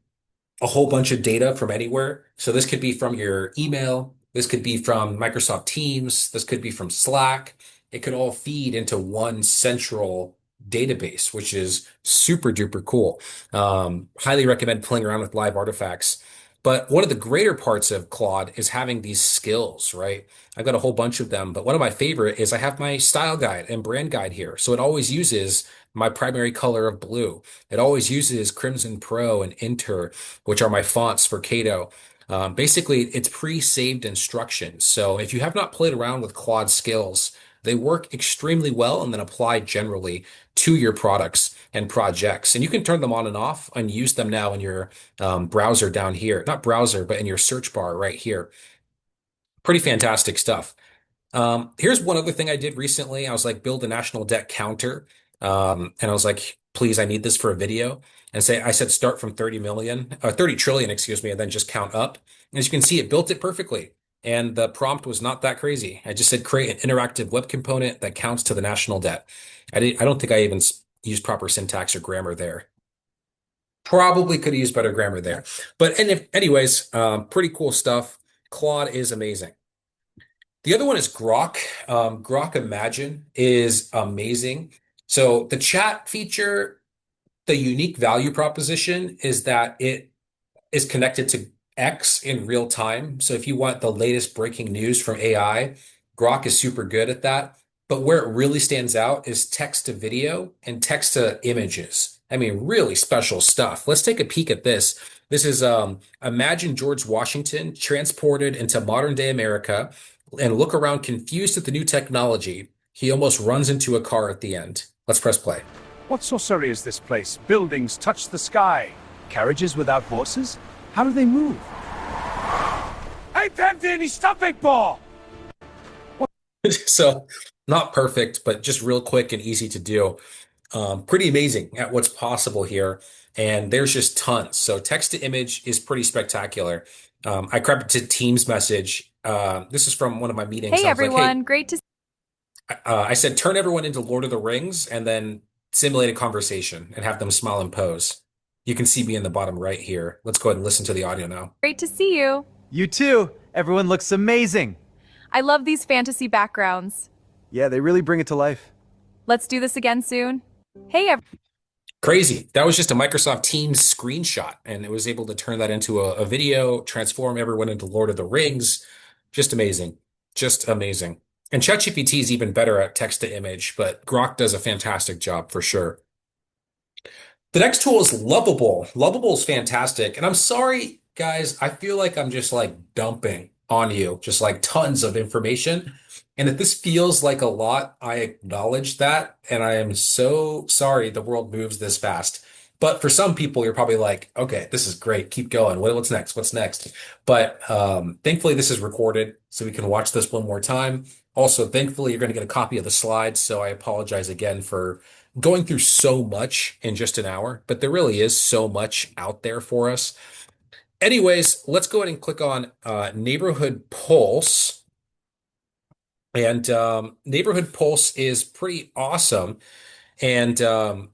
a whole bunch of data from anywhere. So this could be from your email. This could be from Microsoft Teams. This could be from Slack. It could all feed into one central database, which is super duper cool. Highly recommend playing around with live artifacts. But one of the greater parts of Claude is having these skills, right? I've got a whole bunch of them, but one of my favorite is I have my style guide and brand guide here. So it always uses my primary color of blue. It always uses Crimson Pro and Inter, which are my fonts for CATO. Basically, it's pre-saved instructions. So if you have not played around with Claude skills, they work extremely well and then apply generally to your products and projects. And you can turn them on and off and use them now in your browser down here. Not browser, but in your search bar right here. Pretty fantastic stuff. Here's one other thing I did recently. I was like, build a national debt counter. And I was like, please, I need this for a video. And I said, start from 30 million, 30 trillion, excuse me, and then just count up. As you can see, it built it perfectly. And the prompt was not that crazy. I just said, create an interactive web component that counts to the national debt. I don't think I even used proper syntax or grammar there. Probably could have used better grammar there. But anyways, pretty cool stuff. Claude is amazing. The other one is Grok. Grok Imagine is amazing. So the chat feature, the unique value proposition is that it is connected to X in real time. So if you want the latest breaking news from AI, Grok is super good at that. But where it really stands out is text to video and text to images. I mean, really special stuff. Let's take a peek at this. This is imagine George Washington transported into modern day America and look around confused at the new technology. He almost runs into a car at the end. Let's press play. What sorcery is this place? Buildings touch the sky. Carriages without horses? How do they move? Hey, Pemdini, stop big ball! So not perfect, but just real quick and easy to do. Pretty amazing at what's possible here. And there's just tons. So text to image is pretty spectacular. I grabbed it to Teams message. This is from one of my meetings. Hey I was like, hey, everyone, great to I said, turn everyone into Lord of the Rings and then simulate a conversation and have them smile and pose. You can see me in the bottom right here. Let's go ahead and listen to the audio now. great to see you. You too. Everyone looks amazing. I love these fantasy backgrounds. Yeah, they really bring it to life. Let's do this again soon. Hey Crazy. That was just a Microsoft Teams screenshot, and it was able to turn that into a video, transform everyone into Lord of the Rings. Just amazing. Just amazing. And ChatGPT is even better at text to image, but Grok does a fantastic job for sure. The next tool is Lovable. Lovable is fantastic. And I'm sorry, guys, I feel like I'm just like dumping on you, just like tons of information. And if this feels like a lot, I acknowledge that. And I am so sorry the world moves this fast. But for some people, you're probably like, okay, this is great. Keep going. What's next? What's next? But thankfully, this is recorded, so we can watch this one more time. Also, thankfully, you're going to get a copy of the slides. So I apologize again for going through so much in just an hour, but there really is so much out there for us. Anyways, let's go ahead and click on Neighborhood Pulse. And Neighborhood Pulse is pretty awesome. And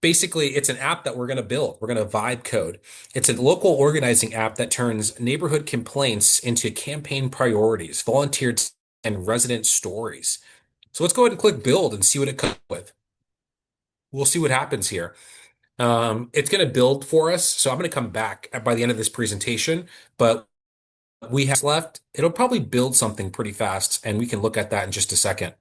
basically, it's an app that we're going to build. We're going to vibe code. It's a local organizing app that turns neighborhood complaints into campaign priorities, volunteers, and resident stories. So let's go ahead and click build and see what it comes with. We'll see what happens here. It's going to build for us. So I'm going to come back by the end of this presentation, but we have left. It'll probably build something pretty fast, and we can look at that in just a second.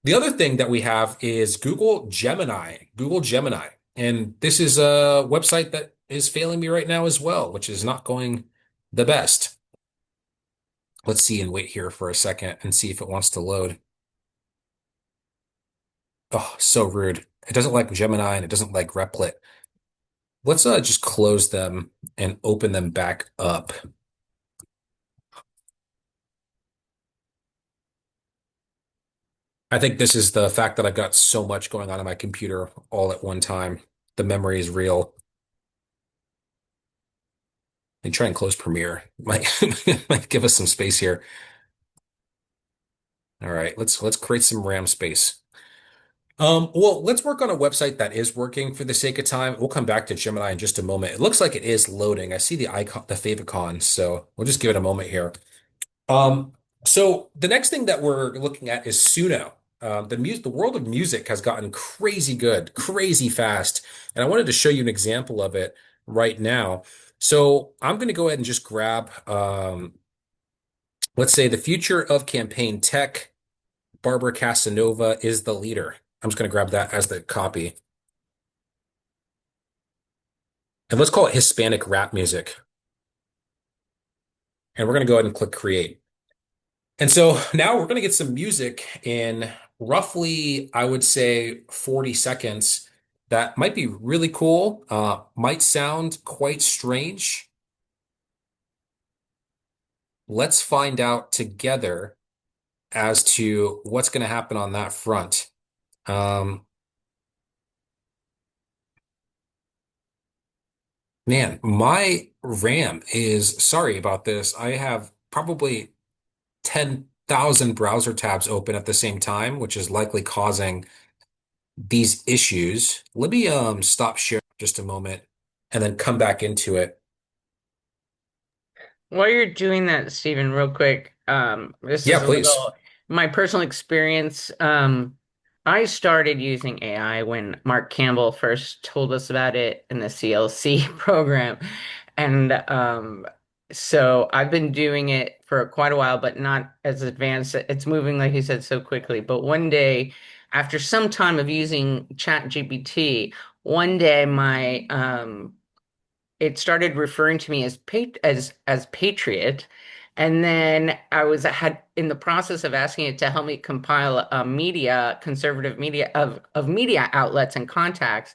The other thing that we have is Google Gemini. Google Gemini. And this is a website that is failing me right now as well, which is not going the best. Let's see and wait here for a second and see if it wants to load. Oh, so rude. It doesn't like Gemini and it doesn't like Replit. Let's just close them and open them back up. I think this is the fact that I've got so much going on my computer all at one time. The memory is real. And try and close Premiere. Might might give us some space here. All right, let's create some RAM space. Well, let's work on a website that is working for the sake of time. We'll come back to Gemini in just a moment. It looks like it is loading. I see the icon, the favicon, so we'll just give it a moment here. So the next thing that we're looking at is Suno. the world of music has gotten crazy good, crazy fast, and I wanted to show you an example of it right now. So I'm going to go ahead and just grab, let's say, the future of campaign tech. Barbara Casanova is the leader. I'm just going to grab that as the copy, and let's call it Hispanic rap music. And we're going to go ahead and click create. And so now we're going to get some music in roughly, I would say, 40 seconds. That might be really cool, might sound quite strange. Let's find out together as to what's going to happen on that front. Um, Man, my RAM is, sorry about this. I have probably 10,000 browser tabs open at the same time, which is likely causing these issues. Let me stop sharing just a moment and then come back into it. While you're doing that, Stephen, real quick, this is Yeah, a please. little my personal experience. I started using AI when Mark Campbell first told us about it in the CLC program. And so I've been doing it for quite a while, but not as advanced. It's moving, like you said, so quickly. But one day, after some time of using ChatGPT, one day my it started referring to me as patriot, and then I was had in the process of asking it to help me compile a media conservative media of media outlets and contacts,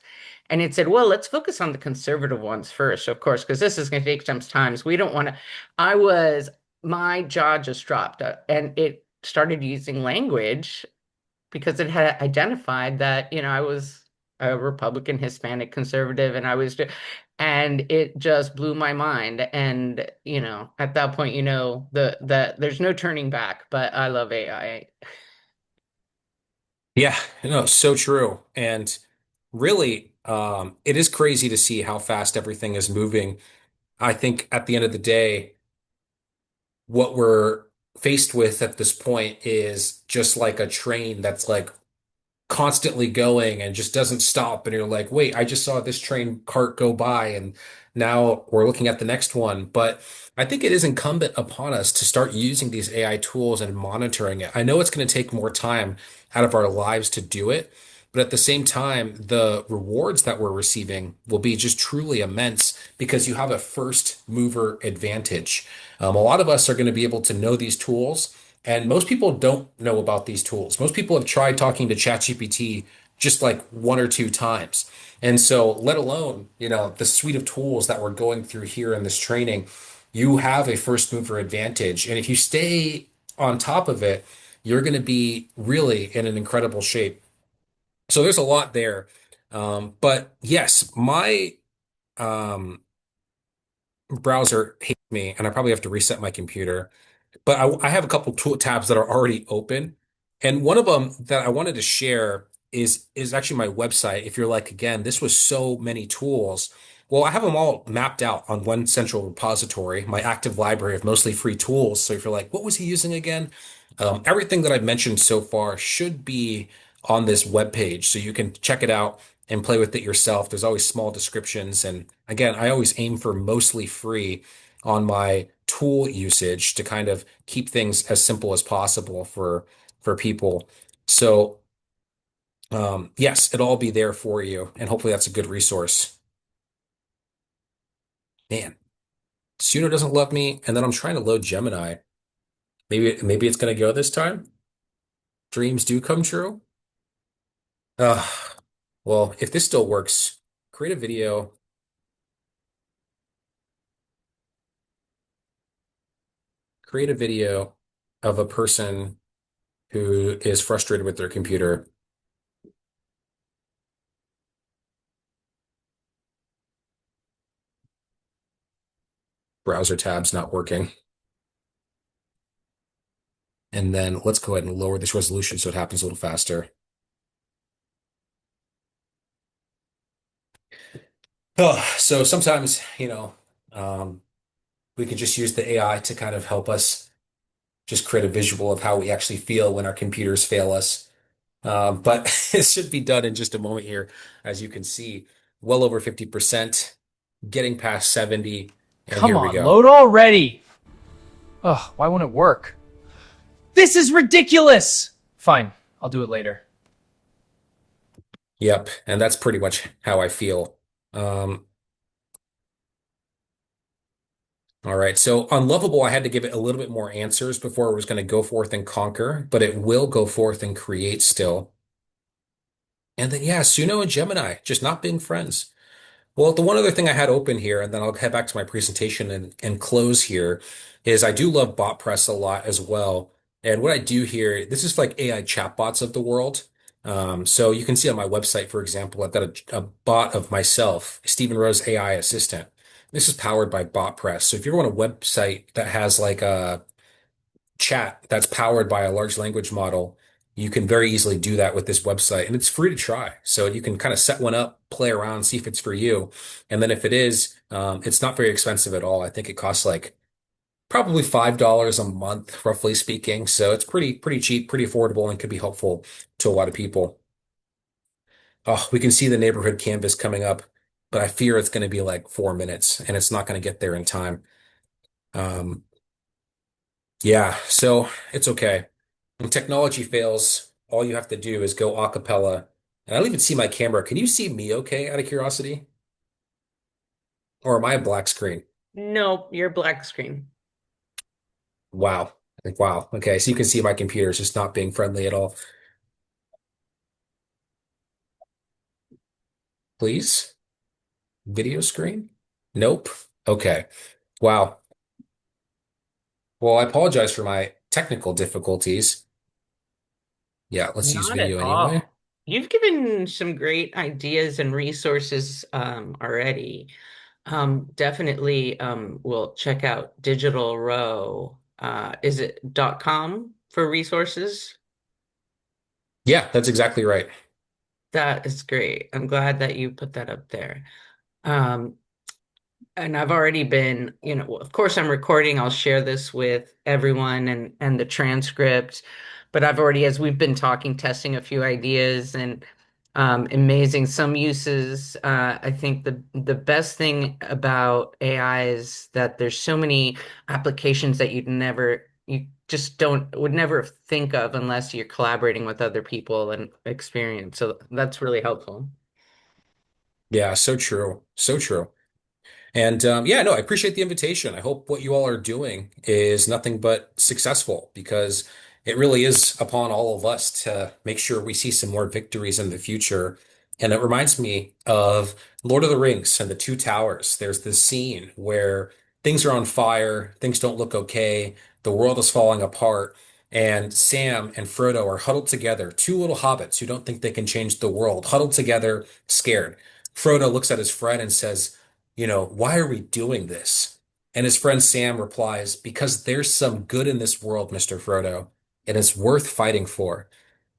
and it said, well, let's focus on the conservative ones first, of course, because this is going to take some time, so we don't want to. I was My jaw just dropped, and it started using language because it had identified that, I was a Republican, Hispanic, conservative, and it just blew my mind. And, at that point, there's no turning back, but I love AI. Yeah, so true. And really, it is crazy to see how fast everything is moving. I think at the end of the day, what we're faced with at this point is just like a train that's like constantly going and just doesn't stop. And you're like, wait, I just saw this train cart go by and now we're looking at the next one. But I think it is incumbent upon us to start using these AI tools and monitoring it. I know it's going to take more time out of our lives to do it, but at the same time, the rewards that we're receiving will be just truly immense because you have a first mover advantage. A lot of us are going to be able to know these tools, and most people don't know about these tools. Most people have tried talking to ChatGPT just like one or two times. And so, let alone, the suite of tools that we're going through here in this training, you have a first mover advantage. And if you stay on top of it, you're going to be really in an incredible shape. So there's a lot there. But yes, my um, browser hates me, and I probably have to reset my computer. But I have a couple tool tabs that are already open, and one of them that I wanted to share is actually my website. If you're like, again, this was so many tools. Well, I have them all mapped out on one central repository, my active library of mostly free tools. So if you're like, what was he using again? Everything that I've mentioned so far should be on this web page, so you can check it out and play with it yourself. There's always small descriptions, and again, I always aim for mostly free on my tool usage to kind of keep things as simple as possible for people. So yes, it'll all be there for you, and hopefully that's a good resource. Man, Suno doesn't love me, and then I'm trying to load Gemini. Maybe it's gonna go this time. Dreams do come true. Uh, well, if this still works, create a video. Create a video of a person who is frustrated with their computer. Browser tab's not working. And then let's go ahead and lower this resolution so it happens a little faster. Oh, so sometimes, um, we could just use the AI to kind of help us just create a visual of how we actually feel when our computers fail us. But it should be done in just a moment here. As you can see, well over 50%, getting past 70, and Come here we on, go. load already. Ugh, why won't it work? This is ridiculous! Fine, I'll do it later. Yep, and that's pretty much how I feel. Um, all right, so on Lovable, I had to give it a little bit more answers before it was going to go forth and conquer, but it will go forth and create still. And then, yeah, Suno and Gemini, just not being friends. Well, the one other thing I had open here, and then I'll head back to my presentation and close here, is I do love BotPress a lot as well. And what I do here, this is like AI chatbots of the world. So you can see on my website, for example, I've got a bot of myself, Stephen Rowe's AI assistant. This is powered by BotPress. So if you're on a website that has like a chat that's powered by a large language model, you can very easily do that with this website, and it's free to try. So you can kind of set one up, play around, see if it's for you. And then if it is, it's not very expensive at all. I think it costs like probably $5 a month, roughly speaking. So it's pretty cheap, pretty affordable, and could be helpful to a lot of people. Oh, we can see the neighborhood canvas coming up, but I fear it's going to be like 4 minutes, and it's not going to get there in time. Um, yeah, so it's okay. When technology fails, all you have to do is go a cappella. And I don't even see my camera. Can you see me okay, out of curiosity? Or am I a black screen? No, your black screen. Wow. Like, wow. Okay, so you can see my computer is just not being friendly at all. Please? Video screen? Nope. Okay. Wow. Well, I apologize for my technical difficulties. Yeah, let's use Not at video anyway. all. You've given some great ideas and resources already. Definitely will check out Digital Row. Is it .com for resources? Yeah, that's exactly right. That is great. I'm glad that you put that up there. Um, and I've already been, of course I'm recording. I'll share this with everyone and the transcript. But I've already, as we've been talking, testing a few ideas and amazing some uses. I think the best thing about AI is that there's so many applications that you just don't would never think of unless you're collaborating with other people and experience. So that's really helpful. Yeah, so true. So true. And yeah, no, I appreciate the invitation. I hope what you all are doing is nothing but successful, because it really is upon all of us to make sure we see some more victories in the future. And it reminds me of Lord of the Rings and the Two Towers. There's this scene where things are on fire, things don't look okay, the world is falling apart, and Sam and Frodo are huddled together, two little hobbits who don't think they can change the world, huddled together, scared. Frodo looks at his friend and says, why are we doing this? And his friend Sam replies, because there's some good in this world, Mr. Frodo, and it's worth fighting for.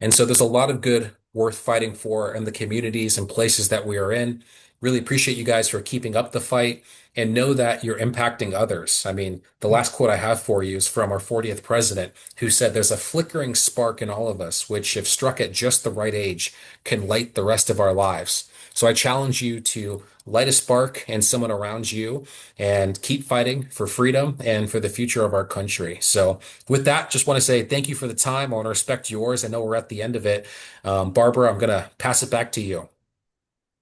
And so there's a lot of good worth fighting for in the communities and places that we are in. Really appreciate you guys for keeping up the fight, and know that you're impacting others. I mean, the last quote I have for you is from our 40th president, who said, there's a flickering spark in all of us, which, if struck at just the right age, can light the rest of our lives. So I challenge you to light a spark in someone around you and keep fighting for freedom and for the future of our country. So with that, just want to say thank you for the time. I want to respect yours. I know we're at the end of it. Barbara, I'm going to pass it back to you.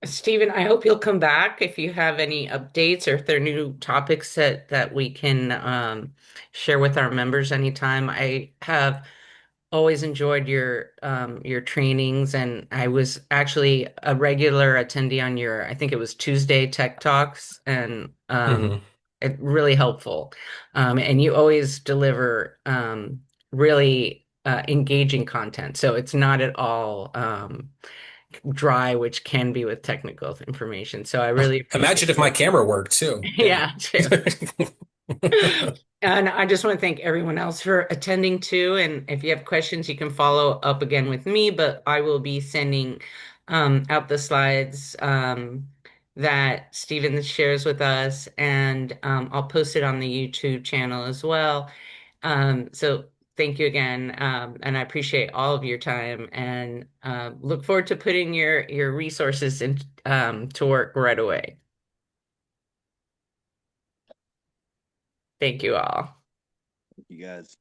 Stephen, I hope you'll come back if you have any updates or if there are new topics that we can share with our members anytime. I have always enjoyed your trainings, and I was actually a regular attendee on your, I think it was Tuesday Tech Talks, and Hmm. it really helpful. And you always deliver really engaging content, so it's not at all dry, which can be with technical information. So I really Imagine appreciate if my it. camera worked too. Dang. Yeah, too. And I just want to thank everyone else for attending too. And if you have questions, you can follow up again with me, but I will be sending out the slides that Stephen shares with us, and I'll post it on the YouTube channel as well. So thank you again. And I appreciate all of your time and look forward to putting your resources in to work right away. Thank you all. You guys.